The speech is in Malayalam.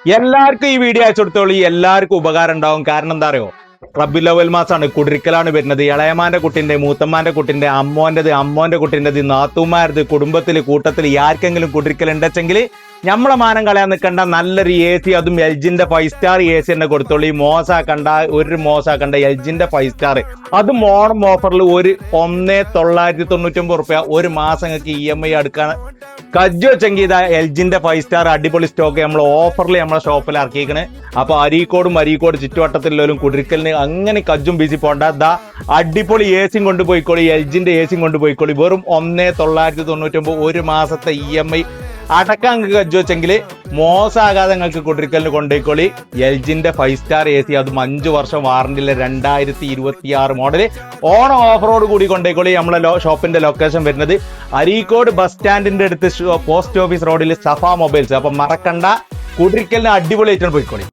എല്ലാവർക്കും ഈ വീഡിയോ അയച്ചു കൊടുത്തോളൂ. എല്ലാവർക്കും ഉപകാരം ഉണ്ടാവും. കാരണം എന്താ അറിയോ, റബ്ബിഉൽ അവ്വൽ മാസമാണ്, കുടിരിക്കലാണ് വരുന്നത്. ഇളയമാന്റെ കുട്ടിന്റെ, മൂത്തമ്മാന്റെ കുട്ടിന്റെ, അമ്മോന്റെ കുട്ടിന്റെ, നാത്തൂമാരത്, കുടുംബത്തില് കൂട്ടത്തിൽ ആർക്കെങ്കിലും കുടിരിക്കൽ ഉണ്ടെങ്കിൽ നമ്മളെ മാനം കളയാൻ നിൽക്കണ്ട. നല്ലൊരു എ സി, അതും എൽജിന്റെ 5 സ്റ്റാർ എ സി തന്നെ കൊടുത്തോളൂ. മോശാക്കണ്ട എൽജിന്റെ 5 സ്റ്റാർ, അതും ഓണം ഓഫറിൽ ഒരു 1999 റുപ്യ ഒരു മാസം നിങ്ങൾക്ക് EMI അടുക്കാൻ കജ്ജു വെച്ചെങ്കിൽ ഇതാ എൽജിന്റെ 5 സ്റ്റാർ അടിപൊളി സ്റ്റോക്ക് നമ്മൾ ഓഫറിൽ നമ്മളെ ഷോപ്പിൽ ഇറക്കിയിരിക്കണേ. അപ്പൊ അരീക്കോട് ചുറ്റുവട്ടത്തിലും കുടിരിക്കലിന് അങ്ങനെ കജ്ജും ബിസി പോണ്ട. ദാ അടിപൊളി എ സിയും കൊണ്ടുപോയിക്കോളി, എൽജിന്റെ എ സിയും കൊണ്ടുപോയിക്കോളി. വെറും 1999 ഒരു മാസത്തെ EMI അടക്കാൻ നിങ്ങൾക്ക് കജ്ജു വെച്ചെങ്കിൽ മോശമാകാതെ നിങ്ങൾക്ക് കുടിരിക്കലിന് കൊണ്ടുപോയിക്കോളി. എൽജിന്റെ 5 സ്റ്റാർ എ സി, അതും 5 വർഷം വാറന്റിയിലെ 2026 മോഡല് ഓണം ഓഫറോട് കൂടി കൊണ്ടുപോയിക്കോളി. നമ്മളെ ഷോപ്പിന്റെ ലൊക്കേഷൻ വരുന്നത് അരീക്കോട് ബസ് സ്റ്റാൻഡിന്റെ അടുത്ത് പോസ്റ്റ് ഓഫീസ് റോഡിൽ സഫ മൊബൈൽസ്. അപ്പൊ മറക്കണ്ട, കുടിരിക്കലിന് അടിപൊളിയായിട്ടാണ് പോയിക്കോളി.